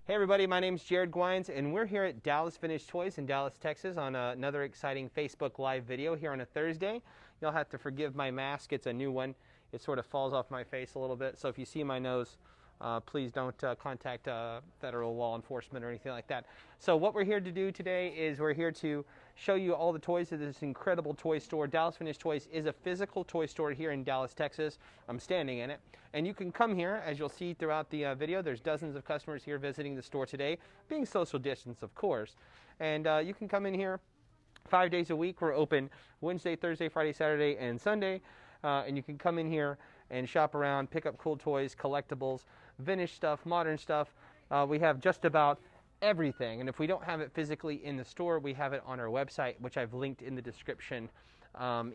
Hey everybody, my name's Jared Gwines, and we're here at Dallas Vintage Toys in Dallas, Texas on another exciting Facebook Live video here on a Thursday. You'll have to forgive my mask, it's a new one. It sort of falls off my face a little bit, so if you see my nose, please don't contact federal law enforcement or anything like that. So what we're here to do today is we're here to show you all the toys of this incredible toy store. Dallas Vintage Toys is a physical toy store here in Dallas, Texas. I'm standing in it. And you can come here, as you'll see throughout the video. There's dozens of customers here visiting the store today, being social distance, of course. And you can come in here 5 days a week. We're open Wednesday, Thursday, Friday, Saturday, and Sunday. And you can come in here and shop around, pick up cool toys, collectibles, vintage stuff, modern stuff. We have just about everything. And if we don't have it physically in the store, we have it on our website, which I've linked in the description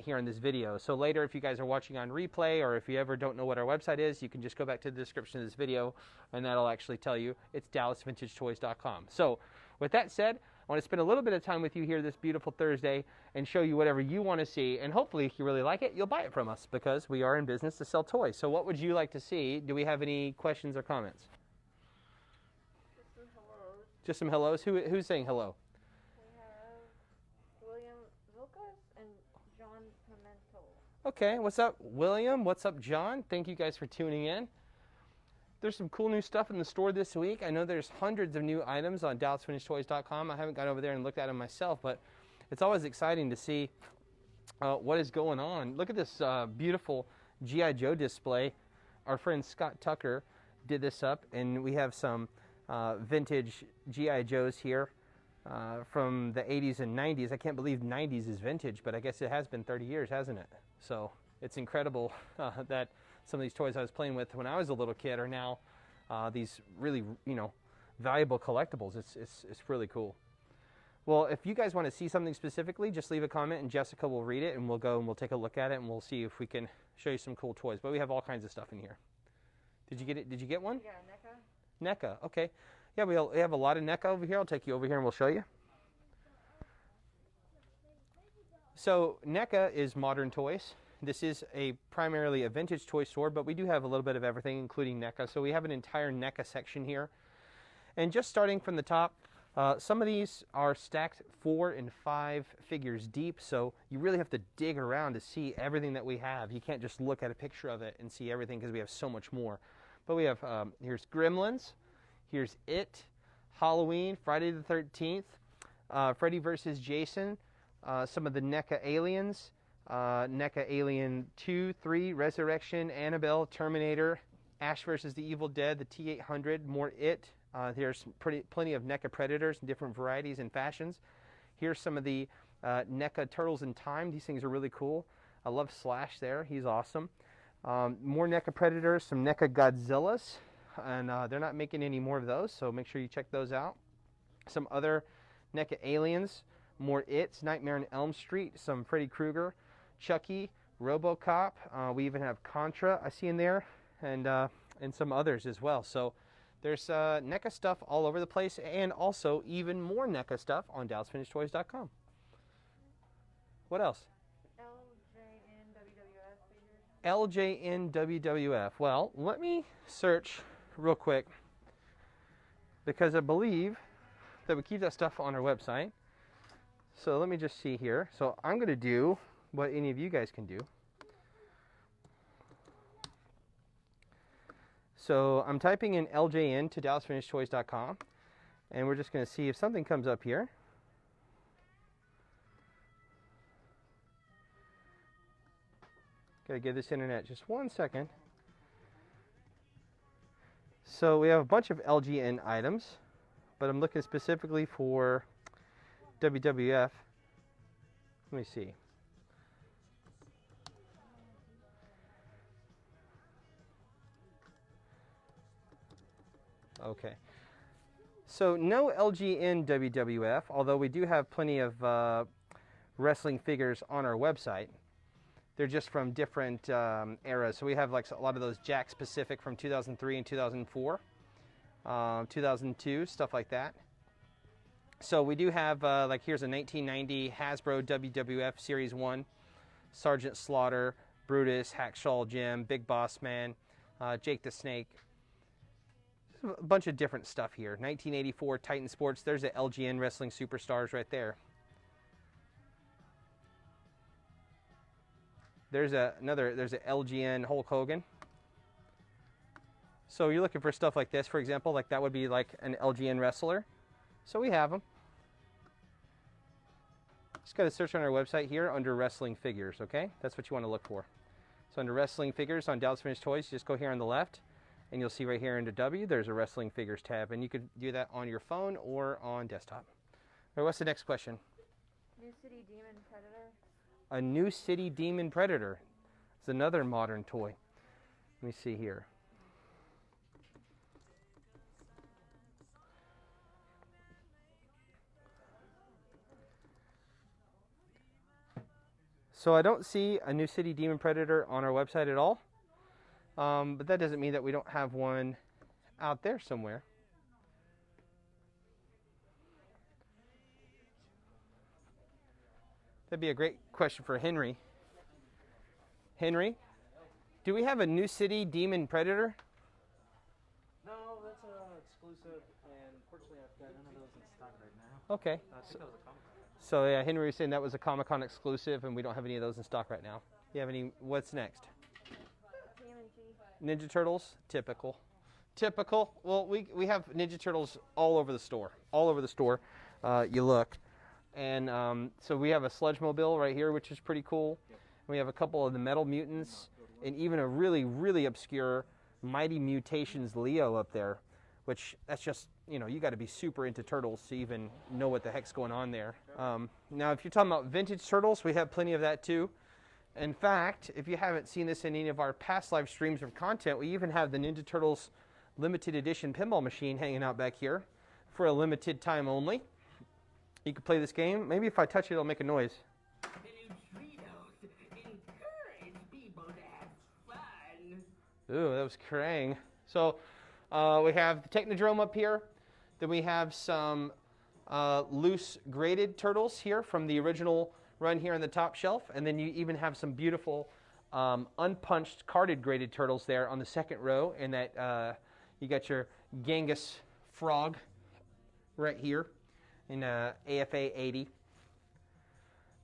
here in this video. So later, if you guys are watching on replay, or if you ever don't know what our website is, you can just go back to the description of this video, and that'll actually tell you it's DallasVintageToys.com. So with that said, I want to spend a little bit of time with you here this beautiful Thursday and show you whatever you want to see. And hopefully, if you really like it, you'll buy it from us, because we are in business to sell toys. So what would you like to see? Do we have any questions or comments? Just some hellos. Just some hellos? Who's saying hello? We have William Vilkas and John Pimentel. Okay, what's up, William? What's up, John? Thank you guys for tuning in. There's some cool new stuff in the store this week. I know there's hundreds of new items on DallasVintageToys.com. I haven't gone over there and looked at them myself, but it's always exciting to see what is going on. Look at this beautiful G.I. Joe display. Our friend Scott Tucker did this up, and we have some vintage G.I. Joes here from the 80s and 90s. I can't believe 90s is vintage, but I guess it has been 30 years, hasn't it? So it's incredible that some of these toys I was playing with when I was a little kid are now these really, valuable collectibles. It's really cool. Well, if you guys want to see something specifically, just leave a comment and Jessica will read it, and we'll go and we'll take a look at it, and we'll see if we can show you some cool toys. But we have all kinds of stuff in here. Did you get it? Did you get one? Yeah, Neca. Neca, okay. Yeah, we have a lot of Neca over here. I'll take you over here and we'll show you. So Neca is modern toys. This is primarily a vintage toy store, but we do have a little bit of everything, including Neca. So we have an entire Neca section here. And just starting from the top, some of these are stacked 4 and 5 figures deep, so you really have to dig around to see everything that we have. You can't just look at a picture of it and see everything, because we have so much more. But we have, here's Gremlins, here's It, Halloween, Friday the 13th, Freddy vs. Jason, some of the Neca aliens, Neca Alien 2, 3, Resurrection, Annabelle, Terminator, Ash vs. the Evil Dead, the T-800, more It. There's plenty of Neca Predators in different varieties and fashions. Here's some of the Neca Turtles in Time. These things are really cool. I love Slash there. He's awesome. More Neca Predators, some Neca Godzillas, and they're not making any more of those, so make sure you check those out. Some other Neca Aliens, more It's, Nightmare on Elm Street, some Freddy Krueger, Chucky, RoboCop. We even have Contra I see in there, and some others as well. So there's Neca stuff all over the place, and also even more Neca stuff on DallasVintageToys.com. What else? LJN WWF figures. LJN WWF. Well, let me search real quick, because I believe that we keep that stuff on our website. So let me just see here. So I'm going to do what any of you guys can do. So I'm typing in LJN to DallasVintageToys.com, and we're just going to see if something comes up here. Got to give this internet just 1 second. So we have a bunch of LJN items, but I'm looking specifically for WWF. Let me see. Okay. So no LJN WWF, although we do have plenty of wrestling figures on our website. They're just from different eras. So we have like a lot of those Jakks Pacific from 2003 and 2004, 2002, stuff like that. So we do have, like here's a 1990 Hasbro WWF Series 1, Sergeant Slaughter, Brutus, Hacksaw Jim, Big Boss Man, Jake the Snake. a bunch of different stuff here. 1984 Titan Sports. There's the LGN Wrestling Superstars right there. There's a LGN Hulk Hogan. So you're looking for stuff like this, for example, like that would be like an LGN wrestler. So we have them. Just got to search on our website here under wrestling figures, okay? That's what you want to look for. So under wrestling figures on Dallas Vintage Toys, just go here on the left, and you'll see right here under W, there's a wrestling figures tab, and you could do that on your phone or on desktop. All right, what's the next question? New City Demon Predator. A New City Demon Predator. It's another modern toy. Let me see here. So I don't see a New City Demon Predator on our website at all, but that doesn't mean that we don't have one out there somewhere. That'd be a great question for Henry. Henry, do we have a New City Demon Predator? No, that's exclusive, and fortunately I've got none of those in stock right now. Okay. I think that was a Comic-Con. So yeah, Henry was saying that was a Comic-Con exclusive, and we don't have any of those in stock right now. You have any? What's next? TMNT. Ninja Turtles. Typical. Typical. Well, we have Ninja Turtles all over the store. All over the store. You look, and so we have a Sludge Mobile right here, which is pretty cool. Yep. We have a couple of the Metal Mutants, and even a really, really obscure Mighty Mutations Leo up there, which that's just, you know, you got to be super into turtles to even know what the heck's going on there. Now, if you're talking about vintage turtles, we have plenty of that too. In fact, if you haven't seen this in any of our past live streams of content, we even have the Ninja Turtles limited edition pinball machine hanging out back here for a limited time only. You can play this game. Maybe if I touch it, it'll make a noise. Ooh, that was Krang. So we have the Technodrome up here. Then we have some loose graded turtles here from the original run here on the top shelf. And then you even have some beautiful unpunched carded graded turtles there on the second row. And that you got your Genghis frog right here in AFA 80.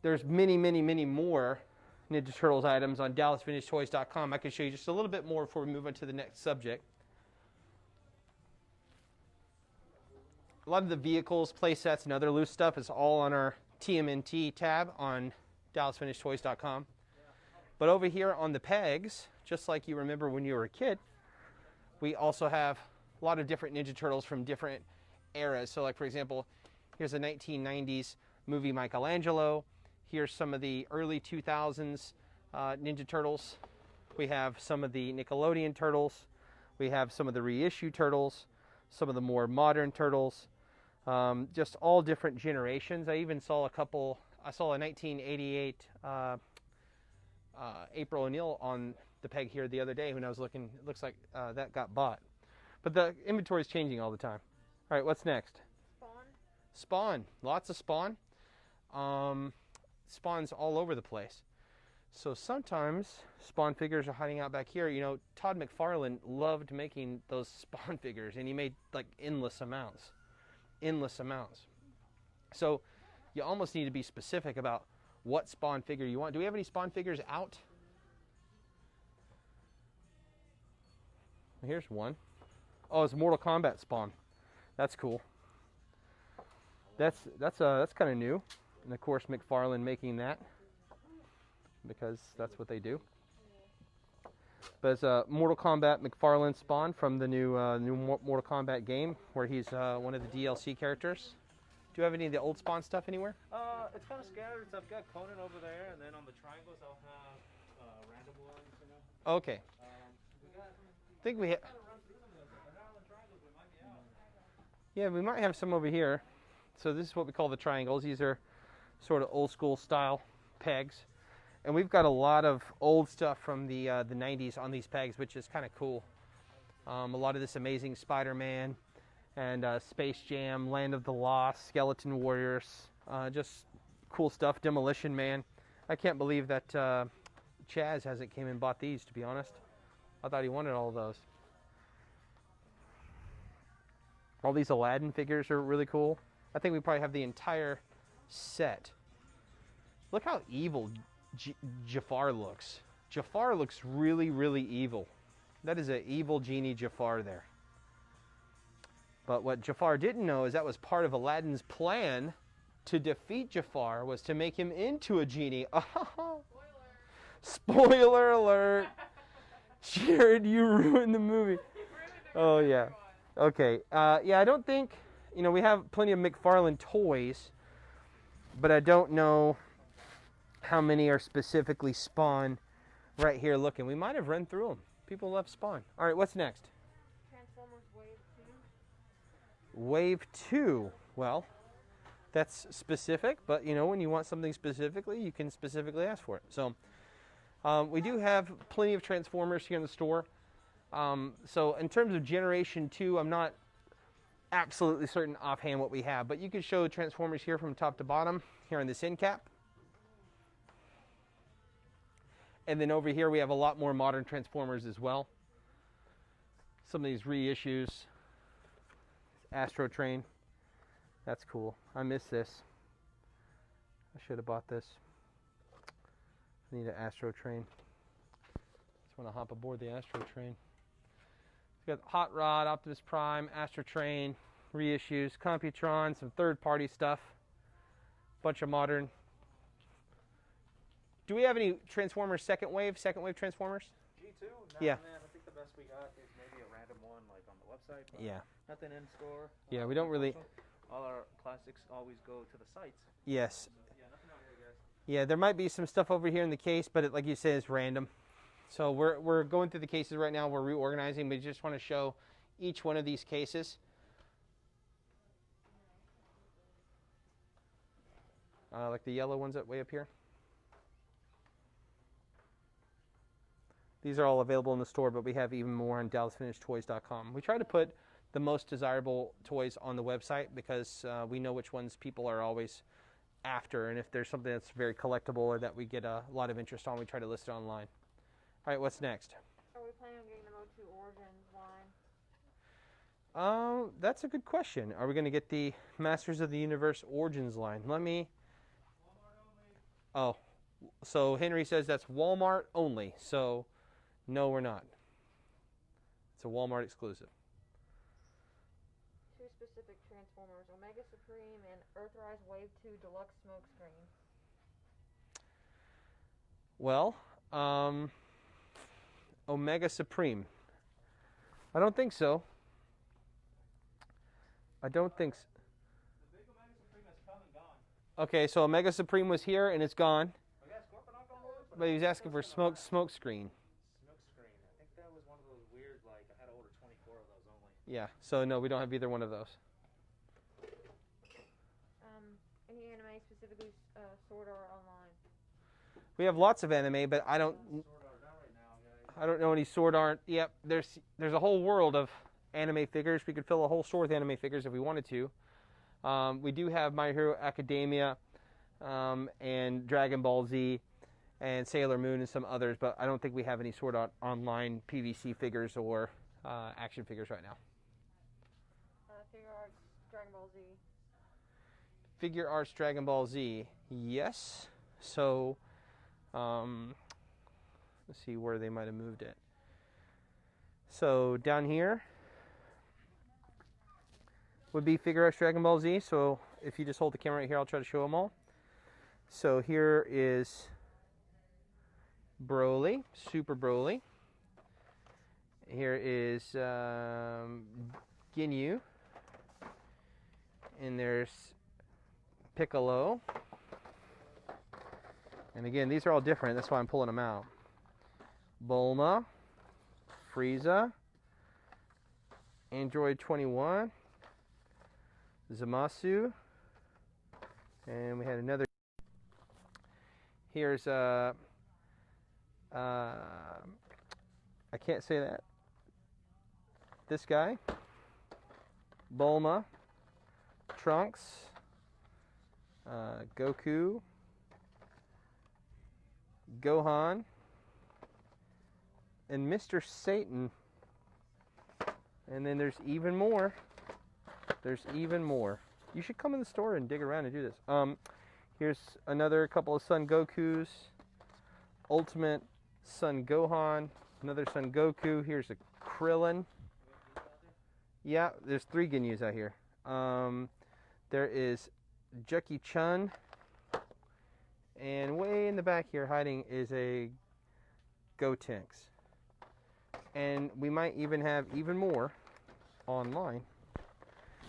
There's many, many, many more Ninja Turtles items on DallasVintageToys.com. I can show you just a little bit more before we move on to the next subject. A lot of the vehicles, play sets, and other loose stuff is all on our TMNT tab on DallasVintageToys.com. But over here on the pegs, just like you remember when you were a kid, we also have a lot of different Ninja Turtles from different eras. So like, for example, here's a 1990s movie Michelangelo. Here's some of the early 2000s Ninja Turtles. We have some of the Nickelodeon Turtles. We have some of the reissue Turtles, some of the more modern Turtles, just all different generations. I even saw a couple, I saw a 1988 April O'Neil on the peg here the other day when I was looking. It looks like that got bought. But the inventory is changing all the time. All right, what's next? Spawn. Spawn. Lots of Spawn. Spawn's all over the place. So sometimes Spawn figures are hiding out back here. You know, Todd McFarlane loved making those Spawn figures, and he made like endless amounts. Endless amounts. So you almost need to be specific about what Spawn figure you want. Do we have any Spawn figures out? Here's one. Oh, it's Mortal Kombat Spawn. That's cool. That's kind of new. And of course, McFarlane making that because that's what they do. But it's a Mortal Kombat McFarlane Spawn from the new Mortal Kombat game, where he's one of the DLC characters. Do you have any of the old Spawn stuff anywhere? It's kind of scattered. So I've got Conan over there, and then on the triangles I'll have random ones. You know. Okay. I think we have. Yeah, we might have some over here. So this is what we call the triangles. These are sort of old school style pegs. And we've got a lot of old stuff from the 90s on these pegs, which is kind of cool. A lot of this Amazing Spider-Man and Space Jam, Land of the Lost, Skeleton Warriors, just cool stuff. Demolition Man. I can't believe that Chaz hasn't came and bought these, to be honest. I thought he wanted all of those. All these Aladdin figures are really cool. I think we probably have the entire set. Look how evil Jafar looks. Jafar looks really, really evil. That is an evil genie Jafar there. But what Jafar didn't know is that was part of Aladdin's plan to defeat Jafar, was to make him into a genie. Spoiler alert. Jared, you ruined the movie. Oh, yeah. Okay. Yeah, I don't think, you know, we have plenty of Mcfarland toys, but I don't know how many are specifically Spawn right here looking. We might have run through them. People love Spawn. All right, what's next? Transformers Wave 2. Wave 2. Well, that's specific, but you know, when you want something specifically, you can specifically ask for it. So we do have plenty of Transformers here in the store. So in terms of Generation 2, I'm not absolutely certain offhand what we have, but you can show Transformers here from top to bottom here on this end cap. And then over here we have a lot more modern Transformers as well. Some of these reissues. Astro Train. That's cool. I miss this. I should have bought this. I need an Astro Train. Just want to hop aboard the Astro Train. It's got Hot Rod, Optimus Prime, Astro Train, reissues, Computron, some third-party stuff. Bunch of modern. Do we have any Transformers second wave Transformers? G2? No, yeah. Man, I think the best we got is maybe a random one like on the website. Yeah. Nothing in store. Yeah, we don't really. All our classics always go to the sites. Yes. Yeah, nothing out here, guys. Yeah, there might be some stuff over here in the case, but it, like you said, it's random. So we're going through the cases right now. We're reorganizing. We just want to show each one of these cases. Like the yellow ones way up here. These are all available in the store, but we have even more on DallasFinishedToys.com. We try to put the most desirable toys on the website because we know which ones people are always after, and if there's something that's very collectible or that we get a lot of interest on, we try to list it online. All right, what's next? Are we planning on getting the Mode 2 Origins line? That's a good question. Are we going to get the Masters of the Universe Origins line? Let me... Oh, so Henry says that's Walmart only, so no, we're not. It's a Walmart exclusive. Two specific Transformers, Omega Supreme and Earthrise Wave 2 Deluxe Smokescreen. Well, Omega Supreme. I don't think so. I don't think so. The big Omega Supreme has come and gone. Okay, so Omega Supreme was here and it's gone. Oh, yeah, Scorponok on board? But he was asking for smoke screen. Smoke screen. I think that was one of those weird, like, I had to order 24 of those only. Yeah, so no, we don't have either one of those. Any anime, specifically Sword Art Online? We have lots of anime, but I don't know any Sword Art. Yep, there's a whole world of anime figures. We could fill a whole store with anime figures if we wanted to. We do have My Hero Academia and Dragon Ball Z and Sailor Moon and some others, but I don't think we have any Sword Art Online PVC figures or action figures right now. Figure Arts Dragon Ball Z. Figure Arts Dragon Ball Z, yes. So, let's see where they might have moved it. So down here would be Figure Arts Dragon Ball Z. So if you just hold the camera right here, I'll try to show them all. So here is Broly, Super Broly. Here is Ginyu. And there's Piccolo. And again, these are all different. That's why I'm pulling them out. Bulma, Frieza, Android 21, Zamasu, and we had another. Here's I can't say that. This guy, Bulma, Trunks, Goku, Gohan, and Mr. Satan. And then there's even more. There's even more. You should come in the store and dig around and do this. Here's another couple of Son Gokus. Ultimate Son Gohan. Another Son Goku. Here's a Krillin. Yeah, there's 3 Ginyus out here. There is Jackie Chun. And way in the back here hiding is a Gotenks. And we might even have even more online.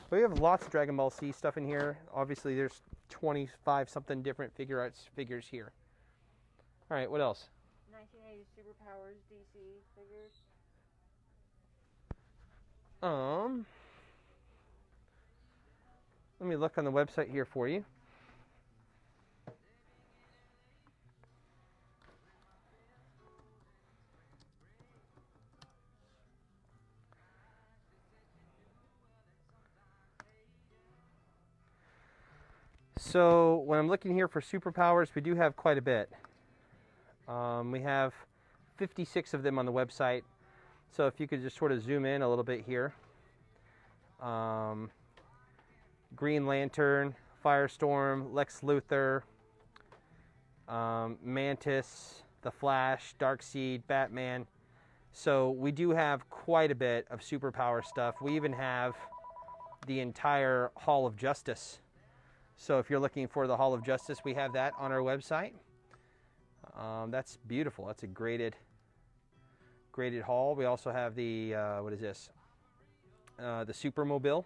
But we have lots of Dragon Ball Z stuff in here. Obviously, there's 25 something different figure arts figures here. All right, what else? 1980 Superpowers DC figures. Let me look on the website here for you. So when I'm looking here for superpowers, we do have quite a bit. We have 56 of them on the website. So if you could just sort of zoom in a little bit here. Green Lantern, Firestorm, Lex Luthor, Mantis, The Flash, Darkseid, Batman. So we do have quite a bit of superpower stuff. We even have the entire Hall of Justice. So if you're looking for the Hall of Justice, we have that on our website. That's beautiful. That's a graded hall. We also have the, what is this? The Supermobile.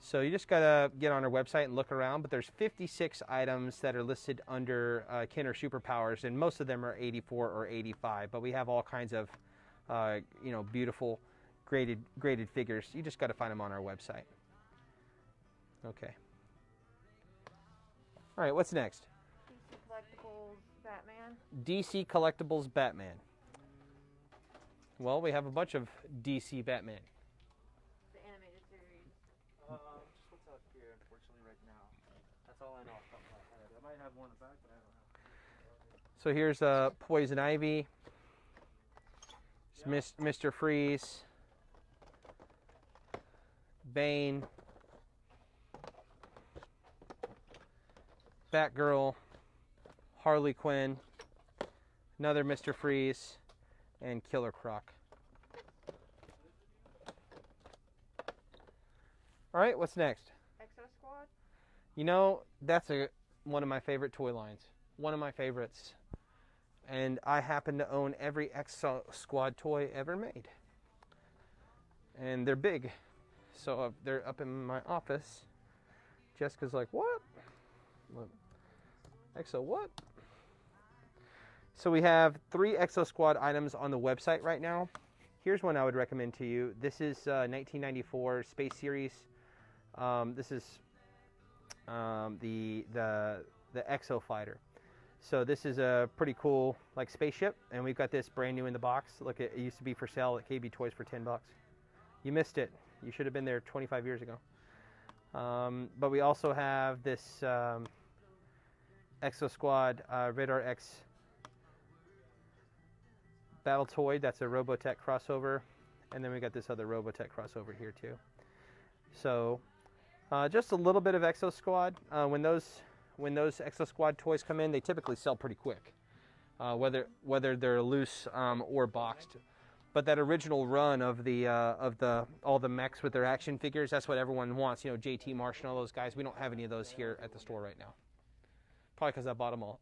So you just gotta get on our website and look around, but there's 56 items that are listed under Kenner Superpowers, and most of them are 84 or 85, but we have all kinds of, beautiful graded figures. You just gotta find them on our website. Okay. All right, what's next? DC Collectibles Batman. DC Collectibles Batman. Well, we have a bunch of DC Batman. The animated series. Just what's out here, unfortunately, right now. That's all I know off the top of my head. I might have more in the back, but I don't know. So here's Poison Ivy. Yep. Mr. Freeze. Bane. Batgirl, Harley Quinn, another Mr. Freeze, and Killer Croc. All right, what's next? Exo Squad. You know, that's one of my favorite toy lines. One of my favorites. And I happen to own every Exo Squad toy ever made. And they're big. So they're up in my office. Jessica's like, what? Exo what? So we have 3 Exo Squad items on the website right now. Here's one I would recommend to you. This is 1994 Space Series. This is the Exo Fighter. So this is a pretty cool spaceship, and we've got this brand new in the box. Look, it used to be for sale at KB Toys for $10. You missed it. You should have been there 25 years ago. But we also have this Exo Squad Radar X Battletoid. That's a Robotech crossover. And then we got this other Robotech crossover here too. So just a little bit of Exo Squad. When those Exo Squad toys come in, they typically sell pretty quick, whether they're loose or boxed. But that original run of all the mechs with their action figures, that's what everyone wants. You know, JT Marsh and all those guys. We don't have any of those here at the store right now. Probably because I bought them all.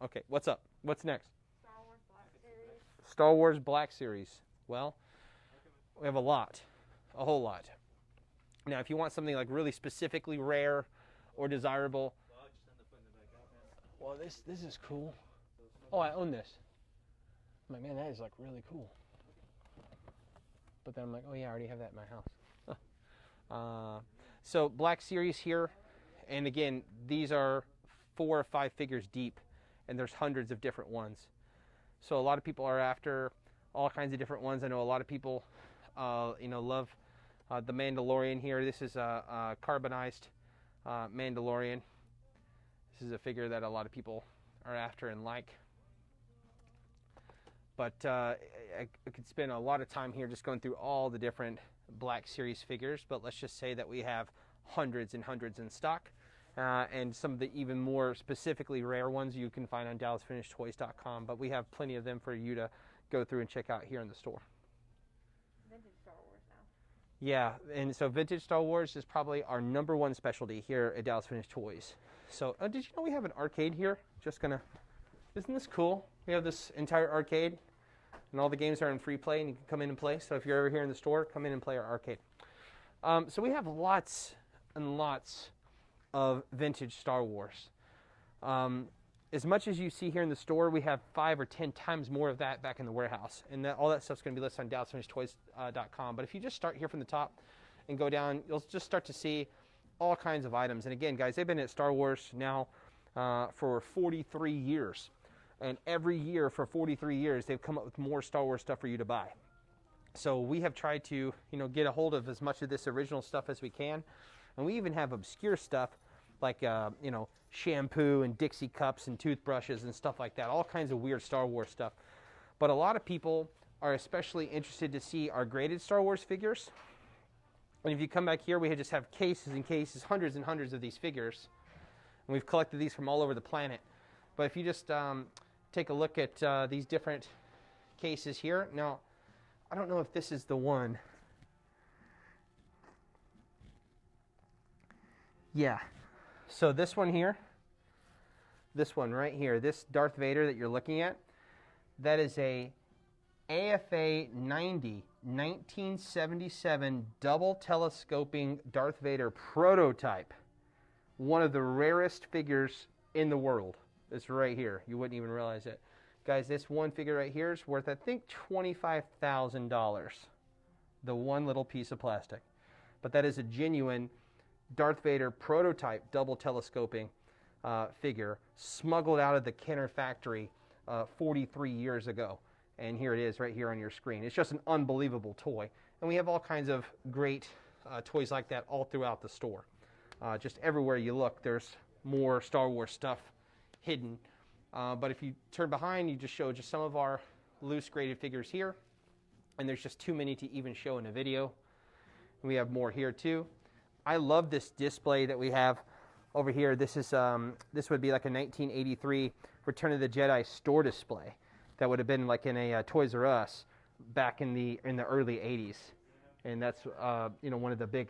Okay, what's up? What's next? Star Wars Black Series. Star Wars Black Series. Well, we have a whole lot. Now, if you want something really specifically rare or desirable, well, this is cool. Oh, I own this. I'm like, man, that is really cool. But then I'm like, oh yeah, I already have that in my house. So Black Series here, and again, these are 4 or 5 figures deep, and there's hundreds of different ones. So a lot of people are after all kinds of different ones. I know a lot of people, love the Mandalorian here. This is a carbonized Mandalorian. This is a figure that a lot of people are after and like. But I could spend a lot of time here just going through all the different Black Series figures, but let's just say that we have hundreds and hundreds in stock. And some of the even more specifically rare ones you can find on DallasFinishedToys.com, but we have plenty of them for you to go through and check out here in the store. Vintage Star Wars now. Yeah, and so vintage Star Wars is probably our #1 specialty here at Dallas Finished Toys. So, did you know we have an arcade here? Isn't this cool? We have this entire arcade, and all the games are in free play, and you can come in and play. So if you're ever here in the store, come in and play our arcade. So we have lots and lots of vintage Star Wars. As much as you see here in the store, we have 5 or 10 times more of that back in the warehouse. And all that stuff's going to be listed on DallasFinishedToys.com. But if you just start here from the top and go down, you'll just start to see all kinds of items. And again, guys, they've been at Star Wars now for 43 years. And every year for 43 years, they've come up with more Star Wars stuff for you to buy. So we have tried to, get a hold of as much of this original stuff as we can. And we even have obscure stuff like, shampoo and Dixie cups and toothbrushes and stuff like that. All kinds of weird Star Wars stuff. But a lot of people are especially interested to see our graded Star Wars figures. And if you come back here, we just have cases and cases, hundreds and hundreds of these figures. And we've collected these from all over the planet. But if you just take a look at these different cases here. Now, I don't know if this is the one. Yeah. So this one here, this one right here, this Darth Vader that you're looking at, that is a AFA 90 1977 double telescoping Darth Vader prototype. One of the rarest figures in the world. It's right here. You wouldn't even realize it. Guys, this one figure right here is worth, I think, $25,000. The one little piece of plastic. But that is a genuine Darth Vader prototype double telescoping figure smuggled out of the Kenner factory 43 years ago. And here it is right here on your screen. It's just an unbelievable toy. And we have all kinds of great toys like that all throughout the store. Just everywhere you look, there's more Star Wars stuff hidden. But if you turn behind, you just show just some of our loose graded figures here. And there's just too many to even show in a video. And we have more here too. I love this display that we have over here. This is this would be like a 1983 Return of the Jedi store display that would have been like in a Toys R Us back in the early 80s. And that's one of the big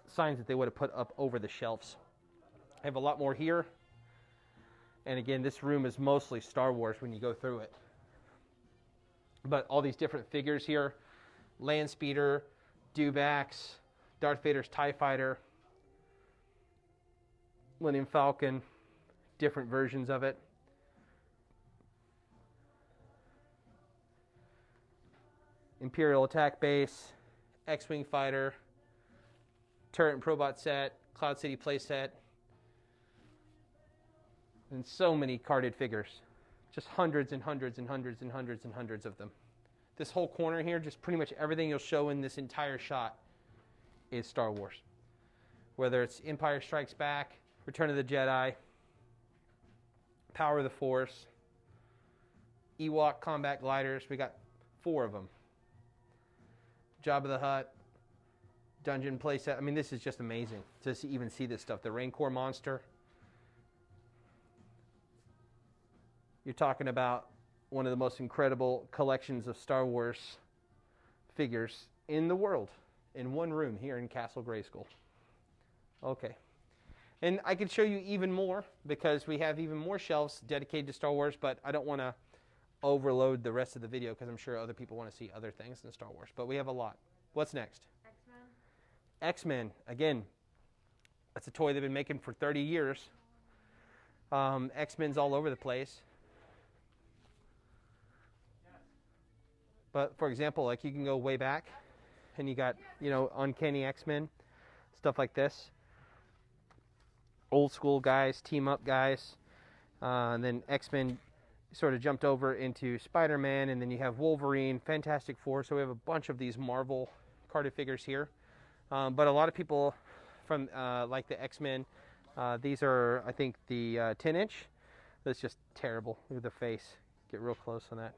signs that they would have put up over the shelves. I have a lot more here. And again, this room is mostly Star Wars when you go through it. But all these different figures here, Landspeeder, Dewbacks, Darth Vader's TIE Fighter, Millennium Falcon, different versions of it. Imperial Attack Base, X-Wing Fighter, Turret and Probot set, Cloud City playset, and so many carded figures. Just hundreds and hundreds and hundreds and hundreds and hundreds of them. This whole corner here, just pretty much everything you'll show in this entire shot is Star Wars. Whether it's Empire Strikes Back, Return of the Jedi, Power of the Force, Ewok combat gliders. We got 4 of them. Jabba the Hutt, Dungeon playset. I mean, this is just amazing to even see this stuff. The Rancor monster. You're talking about one of the most incredible collections of Star Wars figures in the world in one room here in Castle Grayskull. Okay. And I could show you even more because we have even more shelves dedicated to Star Wars, but I don't want to overload the rest of the video because I'm sure other people want to see other things than Star Wars. But we have a lot. What's next? X-Men. X-Men. Again, that's a toy they've been making for 30 years. X-Men's all over the place. But for example, like you can go way back and you got, Uncanny X-Men, stuff like this. Old school guys, team up guys. And then X-Men sort of jumped over into Spider-Man, and then you have Wolverine, Fantastic Four. So we have a bunch of these Marvel carded figures here. But a lot of people from like the X-Men, these are, I think, the 10-inch. That's just terrible. Look at the face. Get real close on that.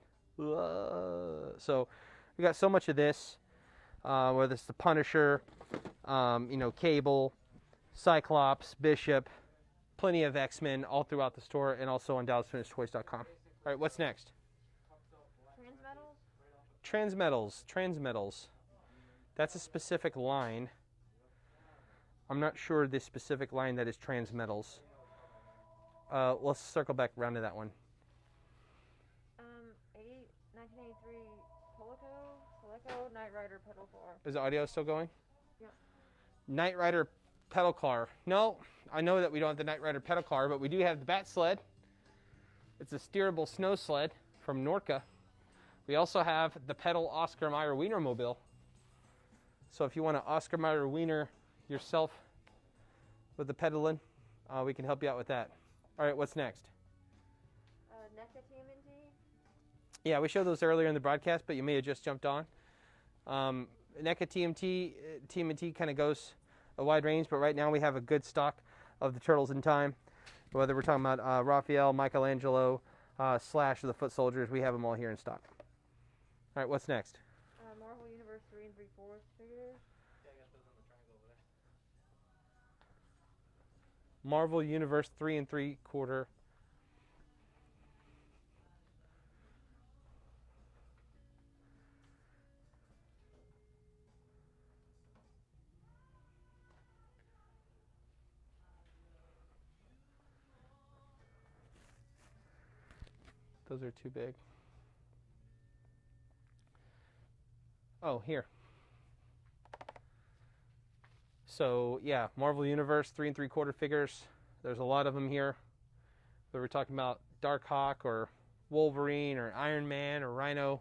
So we got so much of this. whether it's the Punisher, Cable, Cyclops, Bishop, plenty of X-Men all throughout the store and also on DallasFinishedToys.com. All right, what's next? Transmetals. That's a specific line. I'm not sure the specific line that is Transmetals. Let's circle back around to that one. 1983 Coleco Knight Rider pedal car. Is the audio still going? Yeah. Knight Rider pedal car. No, I know that we don't have the Knight Rider pedal car, but we do have the Bat Sled. It's a steerable snow sled from Neca. We also have the pedal Oscar Mayer Wienermobile. So if you want to Oscar Mayer Wiener yourself with the pedaling, we can help you out with that. All right, what's next? NECA TMNT. Yeah, we showed those earlier in the broadcast, but you may have just jumped on. NECA TMNT kind of goes a wide range, but right now we have a good stock of the Turtles in Time. Whether we're talking about Raphael, Michelangelo, Slash, or the Foot Soldiers, we have them all here in stock. All right, what's next? Marvel Universe 3 3/4 figures. Yeah, I got those on the triangle over there. Marvel Universe 3 3/4. Those are too big. Oh, here. So, yeah, Marvel Universe 3 3/4 figures. There's a lot of them here. Whether we're talking about Darkhawk or Wolverine or Iron Man or Rhino,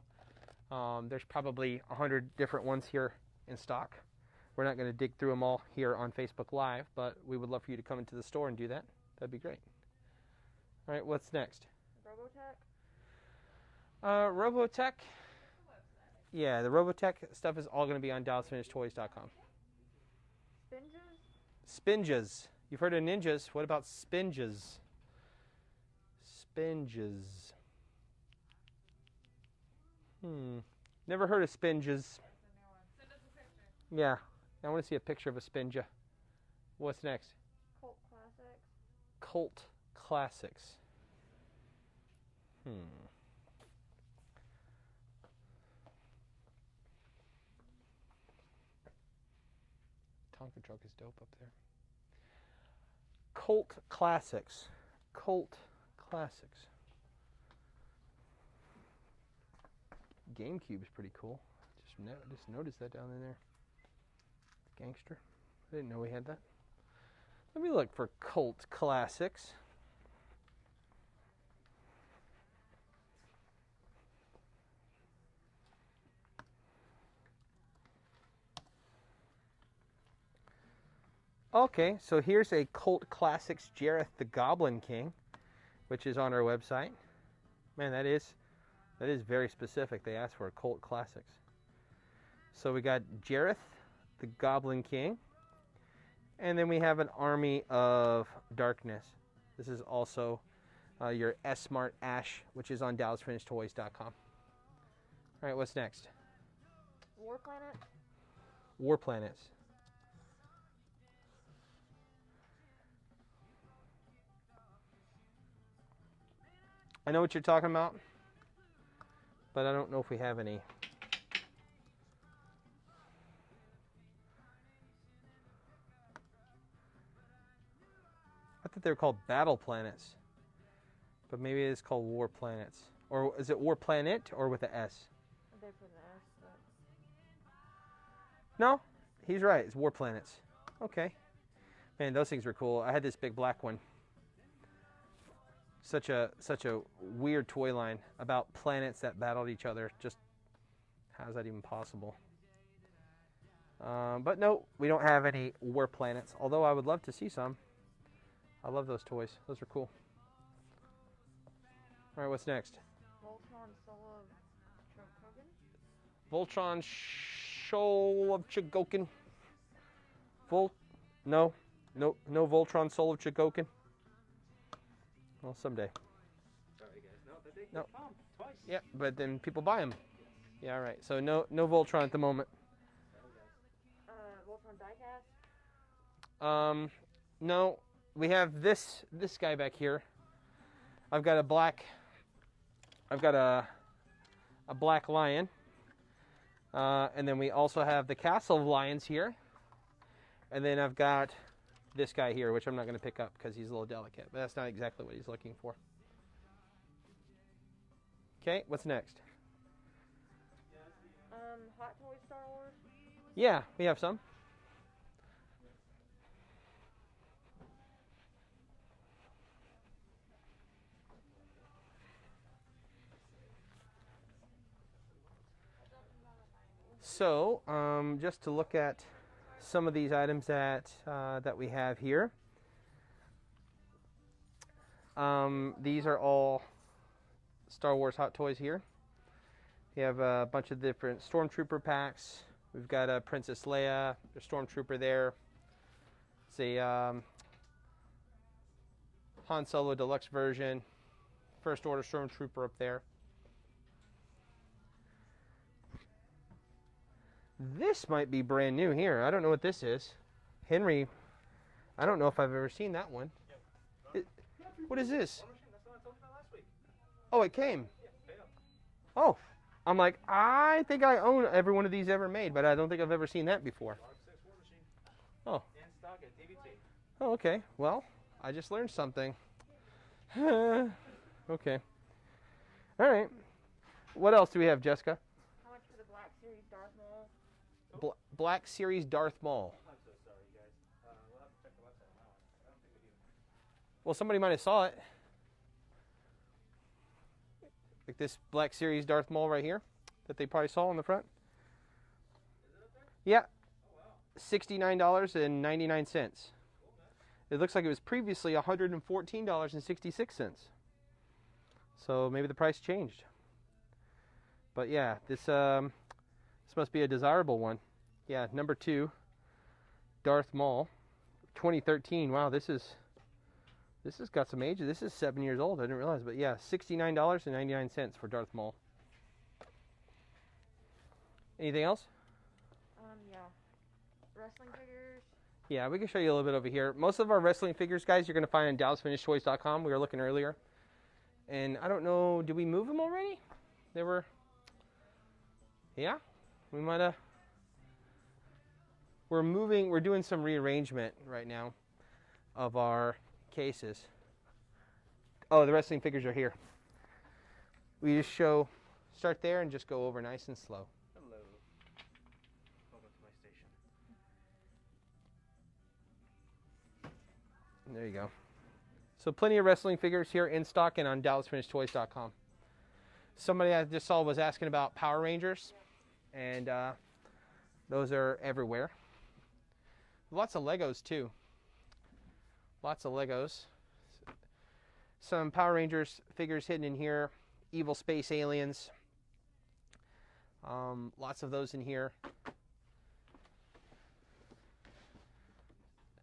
there's probably 100 different ones here in stock. We're not going to dig through them all here on Facebook Live, but we would love for you to come into the store and do that. That'd be great. All right, what's next? Robotech. Robotech. Yeah, the Robotech stuff is all going to be on DallasFinishedToys.com. Spinges. You've heard of ninjas. What about spinges? Spinges. Never heard of spinges. Send us a picture. Yeah, I want to see a picture of a spinja. What's next? Cult Classics. Cult Classics. Tonka truck is dope up there. Cult Classics. Cult Classics. Gamecube's pretty cool. Just noticed that down in there. Gangster. I didn't know we had that. Let me look for Cult Classics. Okay, so here's a Cult Classics Jareth the Goblin King, which is on our website. Man, that is very specific. They asked for a Cult Classics. So we got Jareth the Goblin King, and then we have an Army of Darkness. This is also your S-Mart Ash, which is on DallasFinishedToys.com. All right, what's next? War Planet. War Planets. I know what you're talking about, but I don't know if we have any. I thought they were called Battle Planets, but maybe it's called War Planets. Or is it War Planet or with an S? They put an S, but... No, he's right. It's War Planets. Okay. Man, those things were cool. I had this big black one. Such a weird toy line about planets that battled each other. Just how's that even possible? But no, we don't have any War Planets. Although I would love to see some. I love those toys. Those are cool. All right, what's next? Voltron Soul of Chogokin. Voltron Soul of Chogokin. No Voltron Soul of Chogokin. Well, someday. Sorry, guys. No, they No. come twice. Yeah, but then people buy them. Yeah, all right. So no Voltron at the moment. Voltron diecast? No, we have this guy back here. I've got a black lion. And then we also have the Castle of Lions here. And then I've got this guy here, which I'm not going to pick up because he's a little delicate. But that's not exactly what he's looking for. Okay, what's next? Hot Toys Star Wars? Yeah, we have some. So, just to look at some of these items that we have here. These are all Star Wars Hot Toys here. We have a bunch of different Stormtrooper packs. We've got a Princess Leia, a Stormtrooper there. It's a Han Solo Deluxe version. First Order Stormtrooper up there. This might be brand new here. I don't know what this is. Henry, I don't know if I've ever seen that one. What is this? Oh, it came. Oh, I'm like, I think I own every one of these ever made, but I don't think I've ever seen that before. Oh. Oh, okay. Well, I just learned something. Okay. All right. What else do we have, Jessica? How much for the Black Series Darth Maul? Black Series Darth Maul. I'm so sorry, you guys. We'll have to check the website on that one. I don't think we even... Well, somebody might have saw it. Like this Black Series Darth Maul right here that they probably saw on the front. Is it up there? Yeah. Oh, wow. $69.99. It looks like it was previously $114.66. So maybe the price changed. But yeah, this must be a desirable one. Yeah, number 2, Darth Maul, 2013. Wow, this has got some age. This is 7 years old. I didn't realize, but yeah, $69.99 for Darth Maul. Anything else? Yeah. Wrestling figures. Yeah, we can show you a little bit over here. Most of our wrestling figures, guys, you're going to find on DallasFinishedToys.com. We were looking earlier. And I don't know, did we move them already? They were... Yeah, we might have... We're doing some rearrangement right now of our cases. Oh, the wrestling figures are here. We just start there and just go over nice and slow. Hello. Welcome to my station. There you go. So plenty of wrestling figures here in stock and on DallasFinishedToys.com. Somebody I just saw was asking about Power Rangers, and those are everywhere. Lots of Legos too. Lots of Legos. Some Power Rangers figures hidden in here. Evil space aliens. Lots of those in here.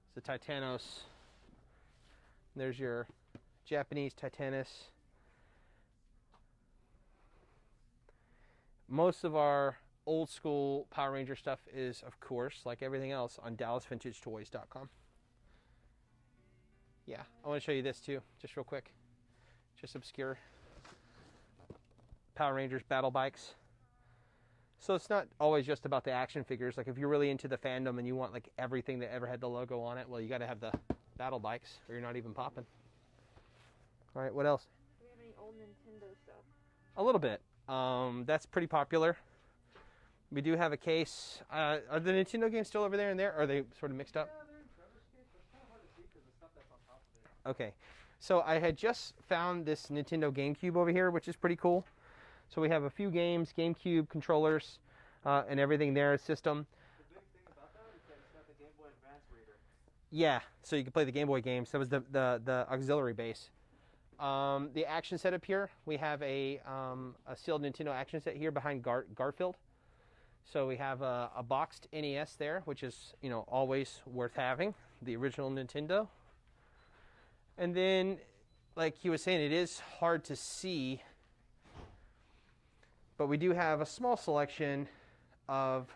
It's the Titanos. There's your Japanese Titanus. Most of our old school Power Ranger stuff is, of course, like everything else, on DallasVintageToys.com. Yeah, I want to show you this too, just real quick. Just obscure. Power Rangers battle bikes. So it's not always just about the action figures. Like if you're really into the fandom and you want like everything that ever had the logo on it, well, you got to have the battle bikes or you're not even popping. All right, what else? Do we have any old Nintendo stuff? A little bit. That's pretty popular. We do have a case. Are the Nintendo games still over there and there? Or are they sort of mixed up? Yeah, they're in Trevor's case, but it's kind of hard to see because the stuff that's on top of it. Okay. So I had just found this Nintendo Gamecube over here, which is pretty cool. So we have a few games, Gamecube controllers, and everything there, system. The big thing about that is that it's got the Game Boy Advance reader. Yeah, so you can play the Game Boy games. That was the auxiliary base. The action setup here, we have a sealed Nintendo action set here behind Garfield. So we have a boxed NES there, which is, you know, always worth having, the original Nintendo. And then, like he was saying, it is hard to see, but we do have a small selection of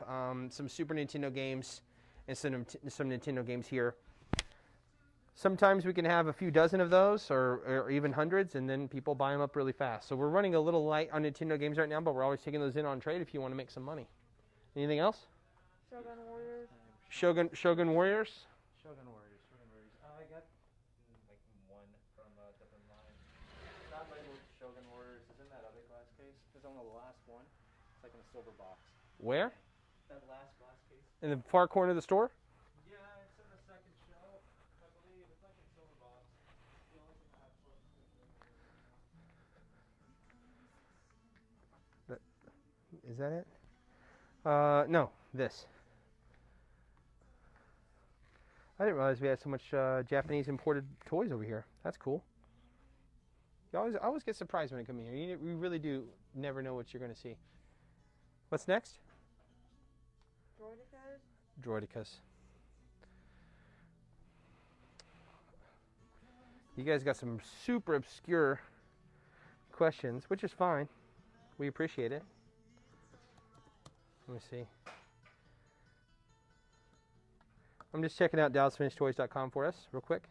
some Super Nintendo games and some Nintendo games here. Sometimes we can have a few dozen of those, or even hundreds, and then people buy them up really fast. So we're running a little light on Nintendo games right now, but we're always taking those in on trade if you want to make some money. Anything else? Shogun Warriors. Shogun Warriors? Shogun Warriors. I got like one from a different line. Not labeled Shogun Warriors. It's in that other glass case. It's on the last one. It's like in a silver box. Where? That last glass case. In the far corner of the store? Yeah, it's in the second shelf, I believe. It's like in a silver box. It's the only thing I have close to. Is that it? No, this. I didn't realize we had so much Japanese imported toys over here. That's cool. You always get surprised when I come in here. You really do never know what you're going to see. What's next? Droidicas. You guys got some super obscure questions, which is fine. We appreciate it. Let me see. I'm just checking out DallasFinishedToys.com for us, real quick.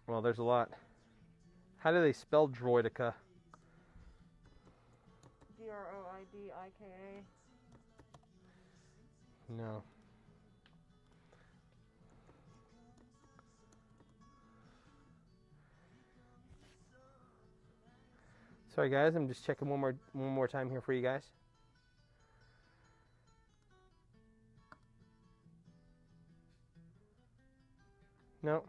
Well, there's a lot. How do they spell Droidica? Droidika. No. Sorry, guys. I'm just checking one more time here for you guys. No.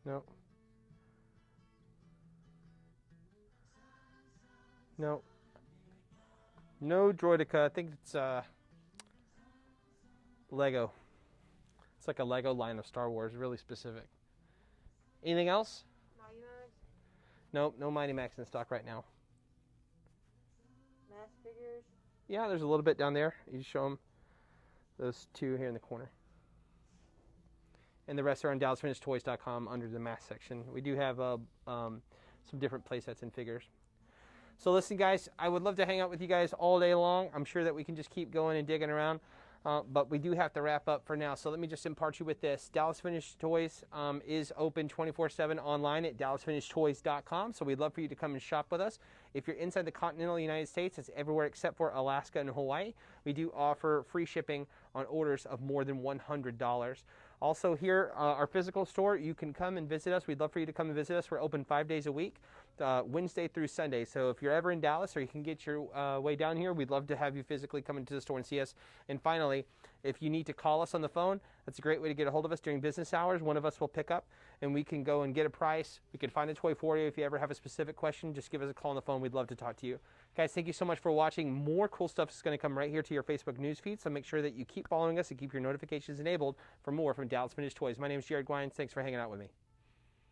No. No. No Droidica. I think it's Lego. It's like a Lego line of Star Wars, really specific. Anything else? Mighty Max. Nope, no Mighty Max in stock right now. Mass figures. Yeah, there's a little bit down there. You show them those two here in the corner. And the rest are on DallasFinishedToys.com under the mass section. We do have some different play sets and figures. So listen, guys, I would love to hang out with you guys all day long. I'm sure that we can just keep going and digging around. But we do have to wrap up for now. So let me just impart you with this. Dallas Finished Toys is open 24/7 online at DallasFinishedToys.com. So we'd love for you to come and shop with us. If you're inside the continental United States, it's everywhere except for Alaska and Hawaii. We do offer free shipping on orders of more than $100. Also here, our physical store, you can come and visit us. We'd love for you to come and visit us. We're open 5 days a week, Wednesday through Sunday. So if you're ever in Dallas or you can get your way down here, we'd love to have you physically come into the store and see us. And finally, if you need to call us on the phone, that's a great way to get a hold of us during business hours. One of us will pick up and we can go and get a price. We can find a toy for you. If you ever have a specific question, just give us a call on the phone. We'd love to talk to you. Guys, thank you so much for watching. More cool stuff is going to come right here to your Facebook news feed, so make sure that you keep following us and keep your notifications enabled for more from Dallas Finished Toys. My name is Jared Gwines. Thanks for hanging out with me.